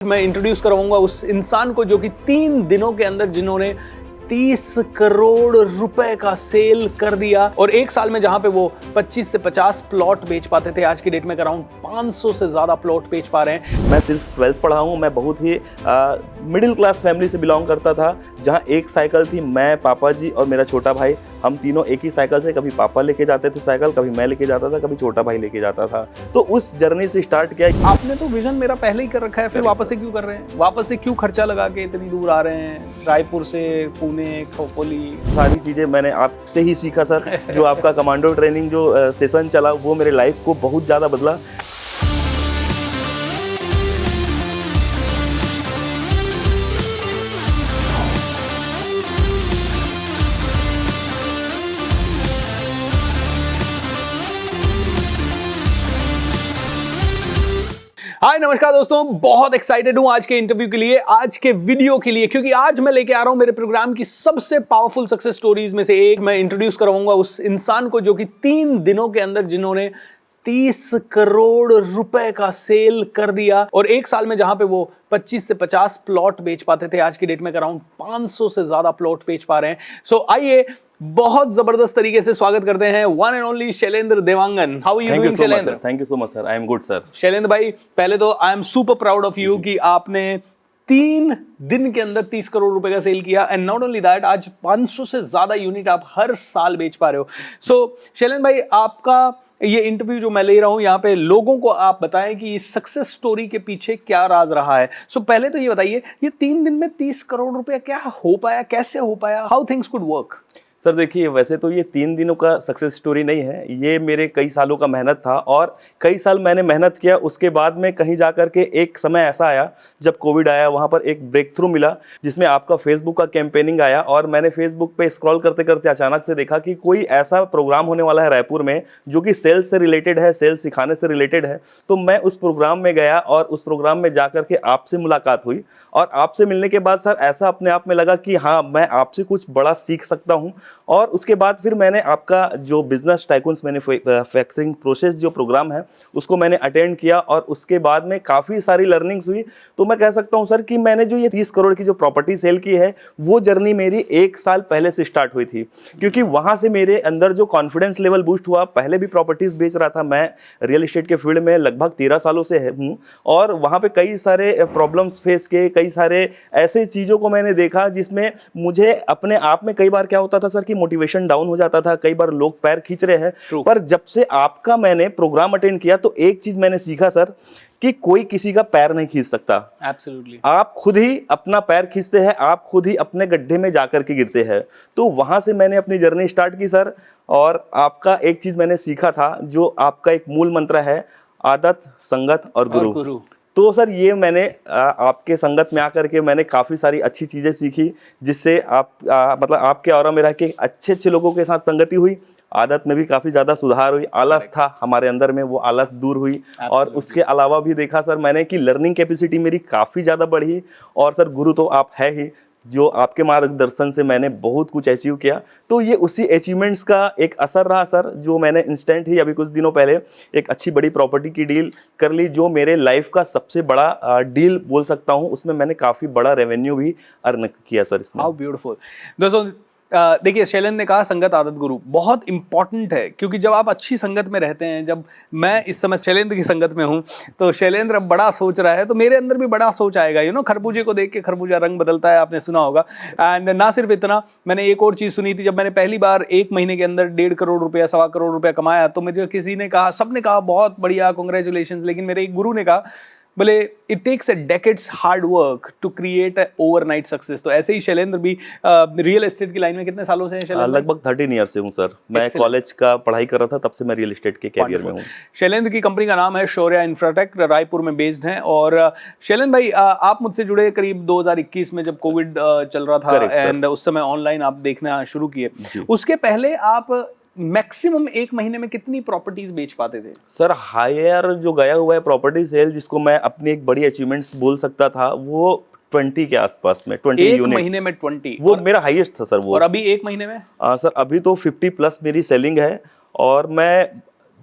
मैं इंट्रोड्यूस करवाऊंगा उस इंसान को जो कि 3 दिनों के अंदर जिन्होंने 30 करोड़ रुपए का सेल कर दिया और एक साल में जहां पे वो 25 से 50 प्लॉट बेच पाते थे, आज की डेट में अराउंड 500 से ज्यादा प्लॉट बेच पा रहे हैं। मैं सिर्फ 12th पढ़ा हूँ। मैं बहुत ही मिडिल क्लास फैमिली से बिलोंग करता था, जहाँ एक साइकिल थी, मैं, पापा जी और मेरा छोटा भाई, हम तीनों एक ही साइकिल से, कभी पापा लेके जाते थे साइकिल, कभी मैं लेके जाता था, कभी छोटा भाई लेके जाता था। तो उस जर्नी से स्टार्ट किया। आपने तो विजन मेरा पहले ही कर रखा है, फिर वापस से क्यों कर रहे हैं? वापस से क्यों खर्चा लगा के इतनी दूर आ रहे हैं, रायपुर से पुणे, खोपोली? सारी चीज़ें मैंने आपसे ही सीखा सर। जो आपका कमांडो ट्रेनिंग जो सेशन चला, वो मेरे लाइफ को बहुत ज़्यादा बदला। हाय नमस्कार दोस्तों, बहुत एक्साइटेड हूं आज के इंटरव्यू के लिए, आज के वीडियो के लिए, क्योंकि आज मैं लेके आ रहा हूं मेरे प्रोग्राम की सबसे पावरफुल सक्सेस स्टोरीज में से एक। मैं इंट्रोड्यूस करवाऊंगा उस इंसान को जो कि 3 दिनों के अंदर जिन्होंने 30 करोड़ रुपए का सेल कर दिया और एक साल में जहां पे वो 25 से 50 प्लॉट बेच पाते थे, आज की डेट में अराउंड 500 से ज्यादा प्लॉट बेच पा रहे हैं। सो आइए बहुत जबरदस्त तरीके से स्वागत करते हैं one and only Shailendra Devangan. How are you doing Shailendra? Thank you so much sir, I am good sir. Shailendra भाई, पहले तो I am super proud of you कि आपने 3 दिन के अंदर 30 करोड़ रुपए का सेल किया एंड नॉट ओनली दैट, आज 500 से ज्यादा यूनिट आप हर साल बेच पा रहे हो। सो शैलेंद्र भाई, आपका ये इंटरव्यू जो मैं ले रहा हूं, यहाँ पे लोगों को आप बताएं कि इस सक्सेस स्टोरी के पीछे क्या राज रहा है। सो पहले तो ये बताइए, ये 3 दिन में 30 करोड़ रुपया क्या हो पाया, कैसे हो पाया, how things could work? Sir देखिए, वैसे तो ये 3 दिनों का सक्सेस स्टोरी नहीं है, ये मेरे कई सालों का मेहनत था और कई साल मैंने मेहनत किया। उसके बाद में कहीं जा कर के एक समय ऐसा आया जब कोविड आया, वहाँ पर एक ब्रेक थ्रू मिला जिसमें आपका फेसबुक का कैंपेनिंग आया और मैंने फेसबुक पे स्क्रॉल करते करते अचानक से देखा कि कोई ऐसा प्रोग्राम होने वाला है रायपुर में जो कि सेल्स से रिलेटेड है, सेल्स सिखाने से रिलेटेड है। तो मैं उस प्रोग्राम में गया और उस प्रोग्राम में जा कर के आपसे मुलाकात हुई और आपसे मिलने के बाद सर ऐसा अपने आप में लगा कि हाँ, मैं आपसे कुछ बड़ा सीख सकता हूँ। और उसके बाद फिर मैंने आपका जो बिजनेस टाइकून्स मैन्युफैक्चरिंग प्रोसेस जो प्रोग्राम है उसको मैंने अटेंड किया और उसके बाद में काफ़ी सारी लर्निंग्स हुई। तो मैं कह सकता हूँ सर कि मैंने जो ये 30 करोड़ की जो प्रॉपर्टी सेल की है, वो जर्नी मेरी 1 साल पहले से स्टार्ट हुई थी, क्योंकि वहाँ से मेरे अंदर जो कॉन्फिडेंस लेवल बूस्ट हुआ। पहले भी प्रॉपर्टीज़ बेच रहा था मैं, रियल इस्टेट के फील्ड में लगभग 13 सालों से हूँ और वहाँ पर कई सारे प्रॉब्लम्स फेस किए, कई सारे ऐसे चीज़ों को मैंने देखा जिसमें मुझे अपने आप में कई बार क्या होता था सर कि मोटिवेशन डाउन हो जाता था, कई बार लोग पैर खींच रहे हैं। पर जब से आपका मैंने प्रोग्राम अटेंड किया तो एक चीज मैंने सीखा सर कि कोई किसी का पैर नहीं खींच सकता। एब्सोल्युटली। आप खुद ही अपना पैर खींचते हैं, आप खुद ही अपने गड्ढे में जाकर के गिरते हैं। तो वहां से मैंने अपनी जर्नी स्टार्ट की सर और आपका एक चीज मैंने सीखा था, जो आपका एक मूल मंत्र है, आदत, संगत और गुरु। तो सर ये मैंने आपके संगत में आकर के मैंने काफ़ी सारी अच्छी चीज़ें सीखी, जिससे आप मतलब आपके ऑरा में रह के अच्छे अच्छे लोगों के साथ संगति हुई, आदत में भी काफ़ी ज़्यादा सुधार हुई, आलस था हमारे अंदर में, वो आलस दूर हुई। और उसके अलावा भी देखा सर मैंने कि लर्निंग कैपेसिटी मेरी काफ़ी ज़्यादा बढ़ी। और सर गुरु तो आप है ही, जो आपके मार्गदर्शन से मैंने बहुत कुछ अचीव किया। तो ये उसी अचीवमेंट्स का एक असर रहा सर, जो मैंने इंस्टेंट ही अभी कुछ दिनों पहले एक अच्छी बड़ी प्रॉपर्टी की डील कर ली, जो मेरे लाइफ का सबसे बड़ा डील बोल सकता हूँ। उसमें मैंने काफ़ी बड़ा रेवेन्यू भी अर्न किया सर इसमें। How beautiful. दोस्तों देखिए, शैलेंद्र ने कहा संगत आदत गुरु बहुत इंपॉर्टेंट है, क्योंकि जब आप अच्छी संगत में रहते हैं, जब मैं इस समय शैलेंद्र की संगत में हूं तो शैलेंद्र अब बड़ा सोच रहा है तो मेरे अंदर भी बड़ा सोच आएगा। खरबूजे को देख के खरबूजा रंग बदलता है, आपने सुना होगा। एंड ना सिर्फ इतना, मैंने एक और चीज सुनी थी, जब मैंने पहली बार 1 महीने के अंदर 1.5 करोड़ रुपया, 1.25 करोड़ रुपया कमाया, तो मुझे किसी ने कहा, सबने कहा बहुत बढ़िया, कांग्रेचुलेशंस, लेकिन मेरे एक गुरु ने कहा, बोले it takes a decades hard work to create a overnight success. तो ऐसे ही शैलेंद्र भी रियल एस्टेट की लाइन में कितने सालों से हैं शैलेंद्र? लगभग 13 ईयर से हूँ सर। मैं कॉलेज का पढ़ाई कर रहा था, तब से मैं रियल एस्टेट के कैरियर में हूँ। शैलेंद्र की कंपनी का नाम है शौर्या इंफ्राटेक, रायपुर में बेस्ड है। और शैलेंद्र भाई, आप मुझसे जुड़े करीब 2021 में, जब कोविड चल रहा था एंड उस समय ऑनलाइन आप देखना शुरू किए। उसके पहले आप मैक्सिमम 1 महीने में कितनी प्रॉपर्टीज बेच पाते थे? सर हायर जो गया हुआ है प्रॉपर्टी सेल, जिसको मैं अपनी एक बड़ी अचीवमेंट्स बोल सकता था, वो 20 के आसपास में, 20 एक यूनिट्स। महीने में 20, वो मेरा हाईएस्ट था सर वो। और अभी 1 महीने में? सर अभी तो 50 प्लस मेरी सेलिंग है और मैं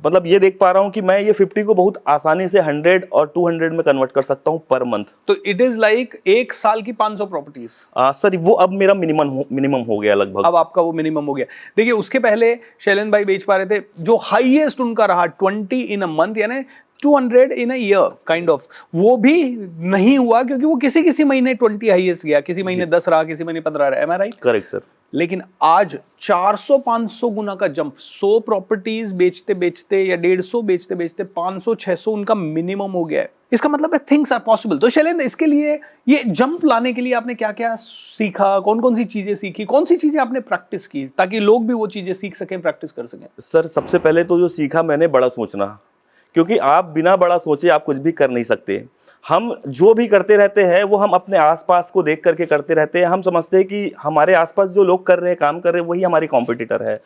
मतलब ये देख पा रहा हूँ कि मैं ये 50 को बहुत आसानी से 100 और 200 में कन्वर्ट कर सकता हूँ पर मंथ। तो इट इज लाइक एक साल की 500 प्रॉपर्टीज। सर वो अब मेरा मिनिमम हो गया लगभग। अब आपका वो मिनिमम हो गया। देखिए उसके पहले शैलेंद्र भाई बेच पा रहे थे, जो हाईएस्ट उनका रहा 20 इन अ मंथ, यानी 200 इन अ ईयर काइंड ऑफ, वो भी नहीं हुआ क्योंकि वो किसी किसी महीने 20 हाईएस्ट गया, किसी महीने 10 रहा, किसी महीने 15 रहा। एम आई राइट? Correct sir. लेकिन आज 400-500 गुना का जंप, 100 प्रॉपर्टीज बेचते बेचते या 150 बेचते बेचते 500-600 उनका मिनिमम हो गया है। इसका मतलब है थिंग्स आर पॉसिबल। तो शैलेंद्र, इसके लिए ये जंप लाने के लिए आपने क्या क्या सीखा, कौन कौन सी चीजें सीखी, कौन सी चीजें आपने प्रैक्टिस की ताकि लोग भी वो चीजें सीख सकें, प्रैक्टिस कर सकें? सर सबसे पहले तो जो सीखा मैंने, बड़ा सोचना, क्योंकि आप बिना बड़ा सोचे आप कुछ भी कर नहीं सकते। हम जो भी करते रहते हैं वो हम अपने आसपास को देख करके करते रहते हैं। हम समझते हैं कि हमारे आसपास जो लोग कर रहे हैं, काम कर रहे हैं, वही हमारी कॉम्पिटिटर है।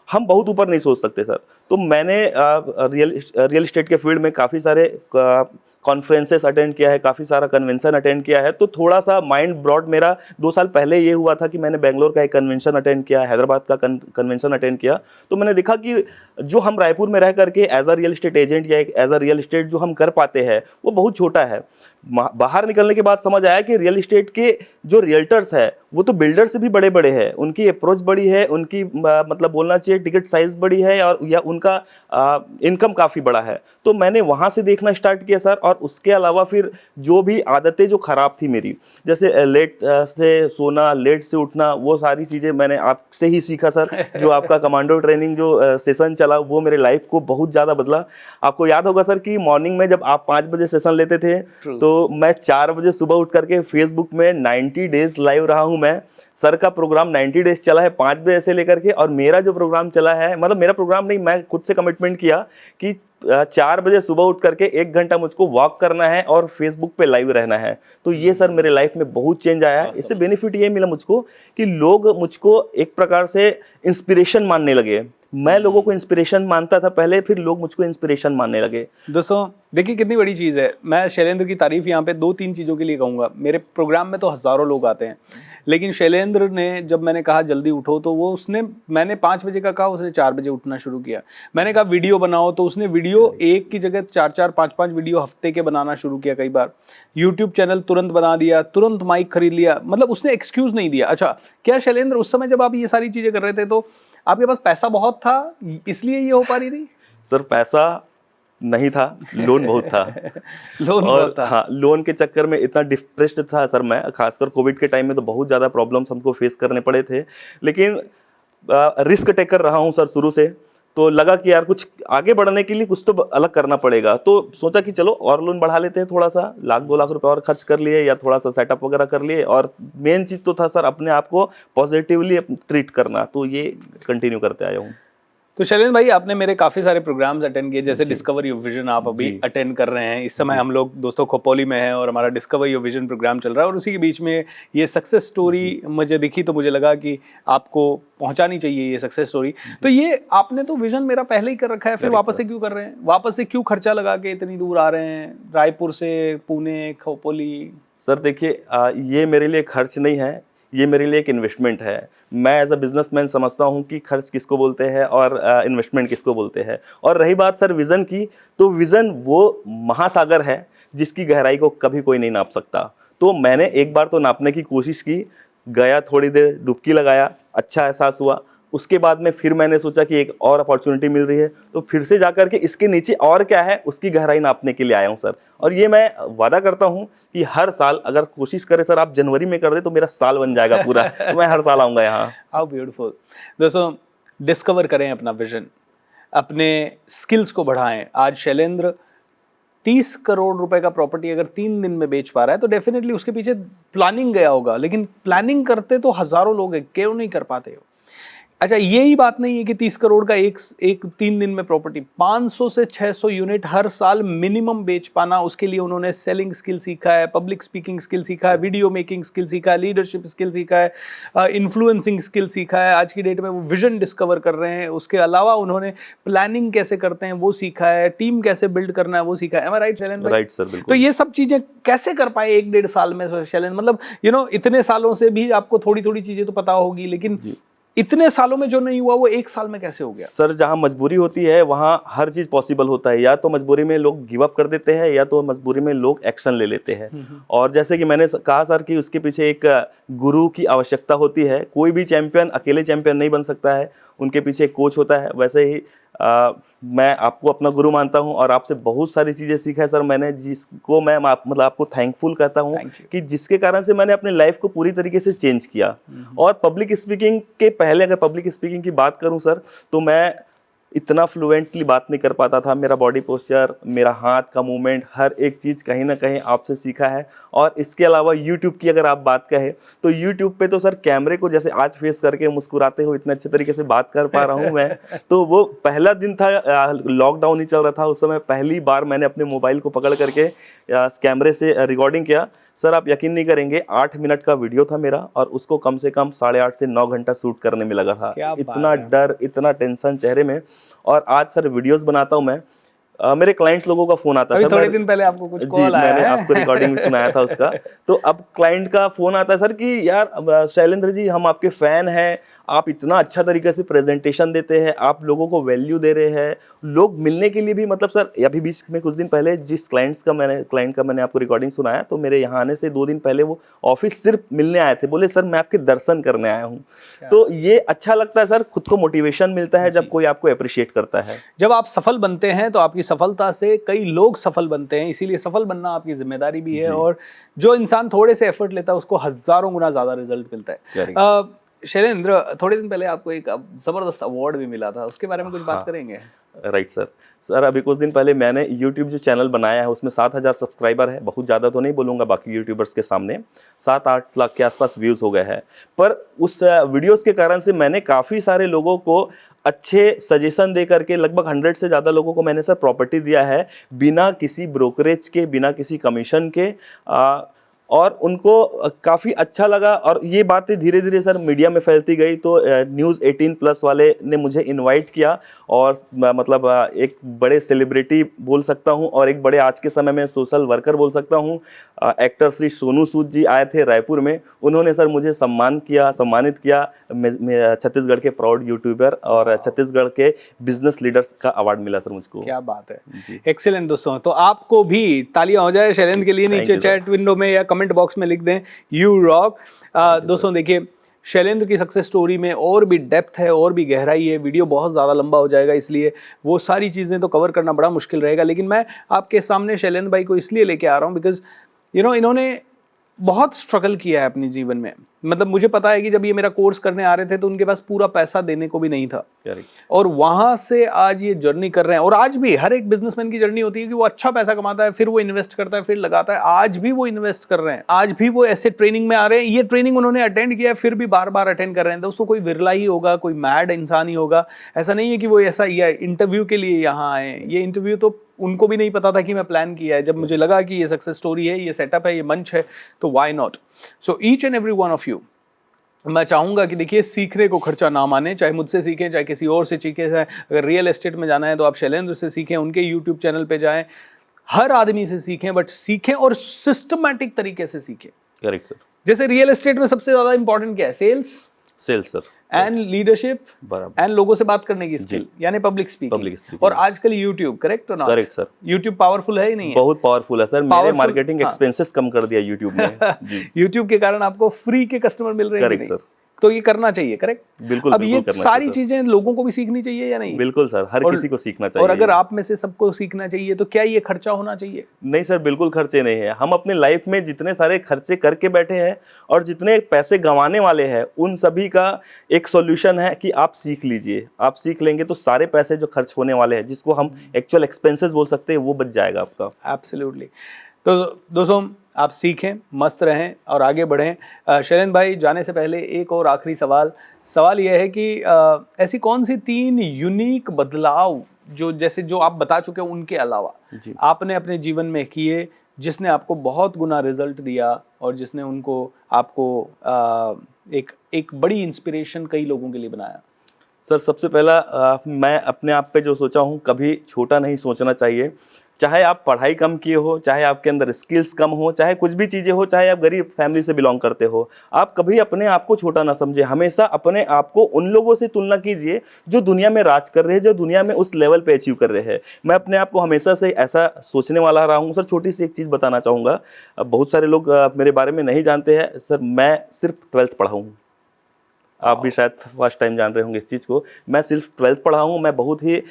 हम बहुत ऊपर नहीं सोच सकते सर। तो मैंने रियल एस्टेट के फील्ड में काफ़ी सारे कॉन्फ्रेंसेस अटेंड किया है, काफ़ी सारा कन्वेंशन अटेंड किया है। तो थोड़ा सा माइंड ब्रॉड मेरा 2 साल पहले ये हुआ था कि मैंने बेंगलोर का एक कन्वेंशन अटेंड किया, हैदराबाद का कन्वेंशन अटेंड किया। तो मैंने देखा कि जो हम रायपुर में रह करके as a real estate agent या एज अ रियल एस्टेट जो हम कर पाते हैं वो बहुत छोटा है। बाहर निकलने के बाद समझ आया कि रियल एस्टेट के जो रियल्टर्स है वो तो बिल्डर से भी बड़े बड़े हैं, उनकी अप्रोच बड़ी है, उनकी मतलब बोलना चाहिए टिकट साइज बड़ी है, और या उनका इनकम काफ़ी बड़ा है। तो मैंने वहाँ से देखना स्टार्ट किया सर। और उसके अलावा फिर जो भी आदतें जो ख़राब थी मेरी, जैसे लेट से सोना, लेट से उठना, वो सारी चीज़ें मैंने आपसे ही सीखा सर। जो आपका कमांडो ट्रेनिंग जो सेशन चला वो मेरे लाइफ को बहुत ज़्यादा बदला। आपको याद होगा सर कि मॉर्निंग में जब आप 5 बजे सेशन लेते थे तो मैं 4 बजे सुबह उठ करके फेसबुक में 90 डेज लाइव रहा हूँ मैं। सर का प्रोग्राम 90 डेज चला है 5 बजे से लेकर के, और मेरा जो प्रोग्राम चला है, मतलब मेरा प्रोग्राम नहीं, मैं खुद से कमिटमेंट किया कि 4 बजे सुबह उठ करके 1 घंटा मुझको वॉक करना है और फेसबुक पे लाइव रहना है। तो ये सर मेरे लाइफ में बहुत चेंज आया है। इससे बेनिफिट ये मिला मुझको कि लोग मुझको एक प्रकार से इंस्पिरेशन मानने लगे। मैं लोगों को इंस्पिरेशन मानता था पहले, फिर लोग मुझको इंस्पिरेशन मानने लगे। दोस्तों देखिए कितनी बड़ी चीज़ है। मैं शैलेंद्र की तारीफ यहाँ पे 2-3 चीज़ों के लिए कहूँगा। मेरे प्रोग्राम में तो हज़ारों लोग आते हैं, लेकिन शैलेंद्र ने, जब मैंने कहा जल्दी उठो, तो वो मैंने 5 बजे का कहा, उसने 4 बजे उठना शुरू किया। मैंने कहा वीडियो बनाओ, तो उसने वीडियो एक की जगह 4-4, 5-5 वीडियो हफ्ते के बनाना शुरू किया। कई बार यूट्यूब चैनल तुरंत बना दिया, तुरंत माइक खरीद लिया, मतलब उसने एक्सक्यूज़ नहीं दिया। अच्छा, क्या शैलेंद्र उस समय जब आप ये सारी चीज़ें कर रहे थे तो आपके पास पैसा बहुत था, इसलिए ये हो पा रही थी? सर पैसा नहीं था, लोन बहुत था। लोन और बहुत था। हाँ, लोन के चक्कर में इतना डिप्रेस्ड था सर मैं, खासकर कोविड के टाइम में तो बहुत ज़्यादा प्रॉब्लम्स हमको फेस करने पड़े थे। लेकिन रिस्क टेकर रहा हूँ सर शुरू से। तो लगा कि यार कुछ आगे बढ़ने के लिए कुछ तो अलग करना पड़ेगा। तो सोचा कि चलो और लोन बढ़ा लेते हैं, थोड़ा सा 1-2 लाख रुपए और खर्च कर लिए, या थोड़ा सा सेटअप वगैरह कर लिए। और मेन चीज़ तो था सर अपने आप को पॉजिटिवली ट्रीट करना। तो ये कंटिन्यू करते आया हूँ। तो शैलेंद्र भाई, आपने मेरे काफ़ी सारे प्रोग्राम्स अटेंड किए, जैसे डिस्कवर योर विजन आप अभी अटेंड कर रहे हैं। इस समय हम लोग दोस्तों खोपोली में हैं और हमारा डिस्कवर योर विजन प्रोग्राम चल रहा है, और उसी के बीच में ये सक्सेस स्टोरी मुझे दिखी, तो मुझे लगा कि आपको पहुंचानी चाहिए ये सक्सेस स्टोरी। तो ये आपने तो विजन मेरा पहले ही कर रखा है, फिर वापस से क्यों कर रहे हैं? वापस से क्यों खर्चा लगा के इतनी दूर आ रहे हैं, रायपुर से पुणे, खोपोली? सर देखिए, ये मेरे लिए खर्च नहीं है, ये मेरे लिए एक इन्वेस्टमेंट है। मैं एज अ बिजनेसमैन समझता हूँ कि खर्च किसको बोलते हैं और इन्वेस्टमेंट किसको बोलते हैं। और रही बात सर विज़न की, तो विज़न वो महासागर है जिसकी गहराई को कभी कोई नहीं नाप सकता। तो मैंने एक बार तो नापने की कोशिश की, गया थोड़ी देर डुबकी लगाया, अच्छा एहसास हुआ। उसके बाद में फिर मैंने सोचा कि एक और अपॉर्चुनिटी मिल रही है, तो फिर से जाकर के इसके नीचे और क्या है उसकी गहराई नापने के लिए आया हूँ सर। और ये मैं वादा करता हूँ कि हर साल अगर कोशिश करें सर, आप जनवरी में कर दे तो मेरा साल बन जाएगा पूरा। तो मैं हर साल आऊँगा यहाँ। How beautiful. दोस्तों डिस्कवर करें अपना विजन, अपने स्किल्स को बढ़ाएं। आज शैलेंद्र 30 करोड़ रुपए का प्रॉपर्टी अगर 3 दिन में बेच पा रहा है तो डेफिनेटली उसके पीछे प्लानिंग गया होगा, लेकिन प्लानिंग करते तो हजारों लोग हैं, क्यों नहीं कर पाते हो? अच्छा, यही बात नहीं है कि 30 करोड़ का एक 3 दिन में प्रॉपर्टी, 500 से 600 यूनिट हर साल मिनिमम बेच पाना, उसके लिए उन्होंने सेलिंग स्किल सीखा है, पब्लिक स्पीकिंग स्किल सीखा है, वीडियो मेकिंग स्किल सीखा है, लीडरशिप स्किल सीखा है, इन्फ्लुएंसिंग स्किल सीखा है। आज की डेट में वो विजन डिस्कवर कर रहे हैं। उसके अलावा उन्होंने प्लानिंग कैसे करते हैं वो सीखा है, टीम कैसे बिल्ड करना है वो सीखा है। एम आई राइट शैलेंद्र भाई? राइट सर, तो बिल्कुल। ये सब चीजें कैसे कर पाए 1-1.5 साल में शैलेंद्र? मतलब इतने सालों से भी आपको थोड़ी थोड़ी चीजें तो पता होगी, लेकिन इतने सालों में जो नहीं हुआ वो एक साल में कैसे हो गया? सर जहाँ मजबूरी होती है वहाँ हर चीज़ पॉसिबल होता है। या तो मजबूरी में लोग गिव अप कर देते हैं या तो मजबूरी में लोग एक्शन ले लेते हैं। और जैसे कि मैंने कहा सर कि उसके पीछे एक गुरु की आवश्यकता होती है। कोई भी चैंपियन अकेले चैंपियन नहीं बन सकता है, उनके पीछे एक कोच होता है। वैसे ही मैं आपको अपना गुरु मानता हूं और आपसे बहुत सारी चीज़ें सीखा है सर मैंने, जिसको मैं मतलब आपको थैंकफुल कहता हूं कि जिसके कारण से मैंने अपने लाइफ को पूरी तरीके से चेंज किया। और पब्लिक स्पीकिंग के पहले अगर पब्लिक स्पीकिंग की बात करूं सर, तो मैं इतना फ्लुएंटली बात नहीं कर पाता था। मेरा बॉडी पोस्चर, मेरा हाथ का मूवमेंट, हर एक चीज़ कहीं ना कहीं आपसे सीखा है। और इसके अलावा यूट्यूब की अगर आप बात कहें तो यूट्यूब पे तो सर कैमरे को जैसे आज फेस करके मुस्कुराते हो इतने अच्छे तरीके से बात कर पा रहा हूँ मैं। तो वो पहला दिन था, लॉकडाउन ही चल रहा था उस समय, पहली बार मैंने अपने मोबाइल को पकड़ करके कैमरे से रिकॉर्डिंग किया। सर आप यकीन नहीं करेंगे, 8 मिनट का वीडियो था मेरा और उसको कम से कम 8.5 से 9 घंटा शूट करने में लगा था। इतना डर, इतना टेंशन चेहरे में। और आज सर वीडियोस बनाता हूँ मैं, मेरे क्लाइंट्स लोगों का फोन आता है सर। थोड़े दिन पहले आपको कुछ कॉल आया मैंने है? आपको रिकॉर्डिंग में सुनाया था उसका। तो अब क्लाइंट का फोन आता है सर कि यार शैलेंद्र जी हम आपके फैन हैं, आप इतना अच्छा तरीके से प्रेजेंटेशन देते हैं, आप लोगों को वैल्यू दे रहे हैं। लोग मिलने के लिए भी, मतलब सर अभी बीच में कुछ दिन पहले जिस क्लाइंट का मैंने आपको रिकॉर्डिंग सुनाया, तो मेरे यहाँ आने से 2 दिन पहले वो ऑफिस सिर्फ मिलने आए थे। बोले सर मैं आपके दर्शन करने आया हूँ। तो ये अच्छा लगता है सर, खुद को मोटिवेशन मिलता है जब कोई आपको अप्रिशिएट करता है। जब आप सफल बनते हैं तो आपकी सफलता से कई लोग सफल बनते हैं, इसीलिए सफल बनना आपकी जिम्मेदारी भी है। और जो इंसान थोड़े से एफर्ट लेता है उसको हजारों गुना ज्यादा रिजल्ट मिलता है। शैलेंद्र, थोड़े दिन पहले आपको एक जबरदस्त अवार्ड भी मिला था, उसके बारे में कुछ बात करेंगे? राइट सर अभी कुछ दिन पहले मैंने YouTube जो चैनल बनाया है उसमें 7,000 सब्सक्राइबर है। बहुत ज़्यादा तो नहीं बोलूँगा बाकी यूट्यूबर्स के सामने, 7-8 लाख के आसपास व्यूज़ हो गए हैं। पर उस वीडियोस के कारण से मैंने काफ़ी सारे लोगों को अच्छे सजेशन दे करके, लगभग 100 से ज़्यादा लोगों को मैंने सर प्रॉपर्टी दिया है, बिना किसी ब्रोकरेज के, बिना किसी कमीशन के। और उनको काफ़ी अच्छा लगा और ये बातें धीरे धीरे सर मीडिया में फैलती गई। तो न्यूज़ 18+ वाले ने मुझे इनवाइट किया और मतलब एक बड़े सेलिब्रिटी बोल सकता हूँ और एक बड़े आज के समय में सोशल वर्कर बोल सकता हूँ, एक्टर श्री सोनू सूद जी आए थे रायपुर में। उन्होंने सर मुझे सम्मानित किया छत्तीसगढ़ के प्राउड यूट्यूबर और छत्तीसगढ़ के बिजनेस लीडर्स का अवार्ड मिला सर मुझको। क्या बात है, एक्सीलेंट दोस्तों। तो आपको भी तालियां हो जाए शैलेंद्र के लिए, नीचे चैट विंडो में या कमेंट बॉक्स में लिख दें यू रॉक। दोस्तों देखिए, शैलेंद्र की सक्सेस स्टोरी में और भी डेप्थ है और भी गहराई है। वीडियो बहुत ज़्यादा लंबा हो जाएगा, इसलिए वो सारी चीज़ें तो कवर करना बड़ा मुश्किल रहेगा। लेकिन मैं आपके सामने शैलेंद्र भाई को इसलिए लेके आ रहा हूँ बिकॉज इन्होंने बहुत स्ट्रगल किया है अपने जीवन में। मतलब मुझे पता है कि जब ये मेरा कोर्स करने आ रहे थे तो उनके पास पूरा पैसा देने को भी नहीं था, और वहां से आज ये जर्नी कर रहे हैं। और आज भी हर एक बिजनेसमैन की जर्नी होती है कि वो अच्छा पैसा कमाता है, फिर वो इन्वेस्ट करता है, फिर लगाता है। आज भी वो इन्वेस्ट कर रहे हैं, आज भी वो ऐसे ट्रेनिंग में आ रहे हैं। ये ट्रेनिंग उन्होंने अटेंड किया है, फिर भी बार बार अटेंड कर रहे हैं। दोस्तों कोई विरला ही होगा, कोई मैड इंसान ही होगा। ऐसा नहीं है कि वो ऐसा इंटरव्यू के लिए यहाँ आए। ये इंटरव्यू तो उनको भी नहीं पता था कि मैं प्लान किया है। जब मुझे लगा कि ये सक्सेस स्टोरी है, ये सेटअप है, ये मंच है, तो why not. So each and every one of you, मैं चाहूंगा कि देखिए, सीखने को खर्चा ना माने। चाहे मुझसे सीखें, चाहे किसी और से सीखें। अगर रियल एस्टेट में जाना है तो आप शैलेंद्र से सीखें, उनके यूट्यूब चैनल पे जाएं। हर आदमी से सीखें, बट सीखें और सिस्टमैटिक तरीके से सीखें। Correct sir. जैसे रियल एस्टेट में सबसे ज्यादा इंपॉर्टेंट क्या है? Sales sir and leadership and लोगों से बात करने की स्किल, यानी पब्लिक स्पीकिंग। और आजकल यूट्यूब, करेक्ट ना? Correct sir. यूट्यूब पावरफुल है ही नहीं है? बहुत पावरफुल है सर। मेरे मार्केटिंग एक्सपेंसेस कम कर दिया यूट्यूब ने। यूट्यूब के कारण आपको फ्री के कस्टमर मिल रहे हैं। Correct sir. तो ये करना चाहिए, करेक्ट? बिल्कुल। अब ये सारी चीजें लोगों को भी सीखनी चाहिए या नहीं? बिल्कुल सर, हर किसी को सीखना चाहिए। और अगर आप में से सबको सीखना चाहिए तो क्या ये खर्चा होना चाहिए? नहीं सर, बिल्कुल खर्चे नहीं है। हम अपने लाइफ में जितने सारे खर्चे करके बैठे हैं और जितने पैसे गंवाने वाले हैं, उन सभी का एक सॉल्यूशन है कि आप सीख लीजिए। आप सीख लेंगे तो सारे पैसे जो खर्च होने वाले हैं, जिसको हम एक्चुअल एक्सपेंसेस बोल सकते हैं, वो बच जाएगा आपका। एब्सोल्युटली। तो दोस्तों, आप सीखें, मस्त रहें और आगे बढ़ें। शैलेंद्र भाई, जाने से पहले एक और आखिरी सवाल यह है कि ऐसी कौन सी 3 यूनिक बदलाव जो आप बता चुके हैं, उनके अलावा आपने अपने जीवन में किए, जिसने आपको बहुत गुना रिजल्ट दिया और जिसने आपको एक बड़ी इंस्पिरेशन कई लोगों के लिए बनाया? सर सबसे पहला, मैं अपने आप पे जो सोचा हूँ, कभी छोटा नहीं सोचना चाहिए, चाहे आप पढ़ाई कम किए हो, चाहे आपके अंदर स्किल्स कम हो, चाहे कुछ भी चीज़ें हो, चाहे आप गरीब फैमिली से बिलोंग करते हो, आप कभी अपने आप को छोटा ना समझे। हमेशा अपने आप को उन लोगों से तुलना कीजिए जो दुनिया में राज कर रहे हैं, जो दुनिया में उस लेवल पे अचीव कर रहे हैं। मैं अपने आप को हमेशा से ऐसा सोचने वाला रहा हूँ। सर छोटी सी एक चीज़ बताना चाहूँगा, बहुत सारे लोग मेरे बारे में नहीं जानते हैं सर, मैं सिर्फ 12th पढ़ा हूँ। आप भी शायद फर्स्ट टाइम जान रहे होंगे इस चीज़ को। मैं सिर्फ 12th पढ़ा हूँ। मैं बहुत ही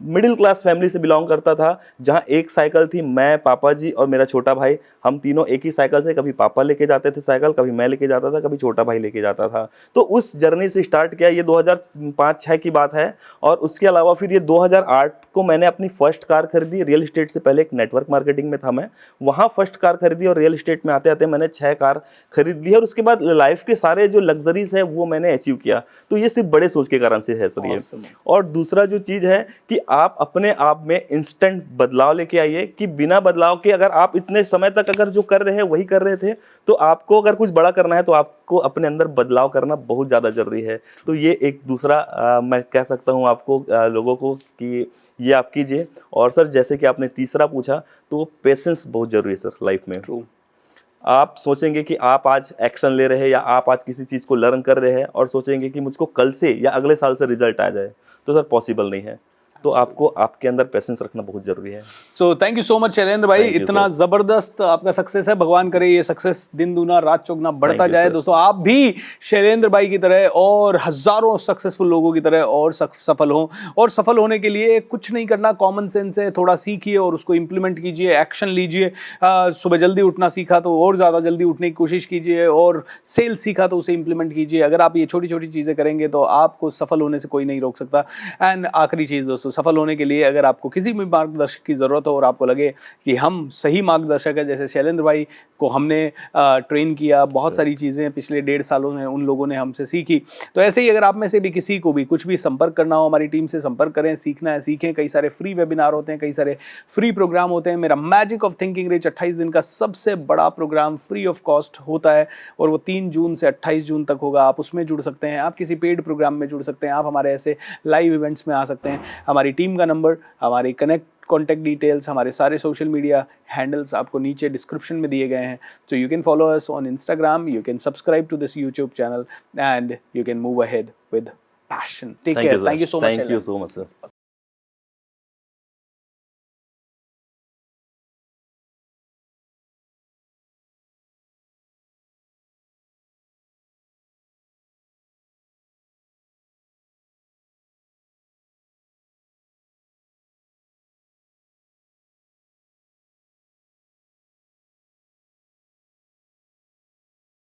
मिडिल क्लास फैमिली से बिलोंग करता था, जहाँ एक साइकिल थी, मैं, पापा जी और मेरा छोटा भाई, हम तीनों एक ही साइकिल से, कभी पापा लेके जाते थे साइकिल, कभी मैं लेके जाता था, कभी छोटा भाई लेके जाता था। तो उस जर्नी से स्टार्ट किया, ये 2005-6 की बात है। और उसके अलावा फिर ये 2008 को मैंने अपनी फर्स्ट कार खरीदी। रियल इस्टेट से पहले एक नेटवर्क मार्केटिंग में था मैं, वहाँ फर्स्ट कार खरीदी और रियल इस्टेट में आते आते मैंने 6 कार खरीद ली। और उसके बाद लाइफ के सारे जो लग्जरीज है वो मैंने अचीव किया। तो ये सिर्फ बड़े सोच के कारण से है सर ये। और दूसरा जो चीज़ है कि आप अपने आप में इंस्टेंट बदलाव लेके आइए, कि बिना बदलाव के अगर आप इतने समय तक अगर जो कर रहे हैं वही कर रहे थे, तो आपको अगर कुछ बड़ा करना है तो आपको अपने अंदर बदलाव करना बहुत ज़्यादा जरूरी है। तो ये एक दूसरा मैं कह सकता हूँ आपको, लोगों को, कि ये आप कीजिए। और सर जैसे कि आपने तीसरा पूछा, तो पेशेंस बहुत जरूरी है सर लाइफ में। ट्रू। आप सोचेंगे कि आप आज एक्शन ले रहे हैं या आप आज किसी चीज़ को लर्न कर रहे हैं और सोचेंगे कि मुझको कल से या अगले साल से रिजल्ट आ जाए, तो सर पॉसिबल नहीं है। तो आपको आपके अंदर पेशेंस रखना बहुत जरूरी है। So thank you so much Shailendra भाई, Thank you, इतना sir. जबरदस्त आपका सक्सेस है। भगवान करे ये सक्सेस दिन दूना रात चौगुना बढ़ता Thank you, जाए। sir. दोस्तों आप भी शैलेंद्र भाई की तरह और हजारों सक्सेसफुल लोगों की तरह और सफल हों। और सफल होने के लिए कुछ नहीं करना, कॉमन सेंस है, थोड़ा सीखिए और उसको इंप्लीमेंट कीजिए, एक्शन लीजिए। सुबह जल्दी उठना सीखा तो और ज़्यादा जल्दी उठने की कोशिश कीजिए, और सेल्स सीखा तो उसे इंप्लीमेंट कीजिए। अगर आप ये छोटी छोटी चीज़ें करेंगे तो आपको सफल होने से कोई नहीं रोक सकता। एंड आखिरी चीज़ दोस्तों, सफल होने के लिए अगर आपको किसी भी मार्गदर्शक की ज़रूरत हो और आपको लगे कि हम सही मार्गदर्शक है, जैसे शैलेंद्र भाई को हमने ट्रेन किया, बहुत सारी चीज़ें पिछले 1.5 सालों में उन लोगों ने हमसे सीखी, तो ऐसे ही अगर आप में से भी किसी को भी कुछ भी संपर्क करना हो, हमारी टीम से संपर्क करें। सीखना है सीखें, कई सारे फ्री वेबिनार होते हैं, कई सारे फ्री प्रोग्राम होते हैं। मेरा मैजिक ऑफ थिंकिंग रिच 28 दिन का सबसे बड़ा प्रोग्राम फ्री ऑफ कॉस्ट होता है, और वो 3 जून से 28 जून तक होगा। आप उसमें जुड़ सकते हैं, आप किसी पेड प्रोग्राम में जुड़ सकते हैं, आप हमारे ऐसे लाइव इवेंट्स में आ सकते हैं। हमारी टीम का नंबर, हमारी कॉन्टैक्ट डिटेल्स, हमारे सारे सोशल मीडिया हैंडल्स आपको नीचे डिस्क्रिप्शन में दिए गए हैं। So you can follow us on Instagram, you can subscribe to this YouTube channel, and you can move ahead with passion. Take care, thank you so much. Thank you so much sir.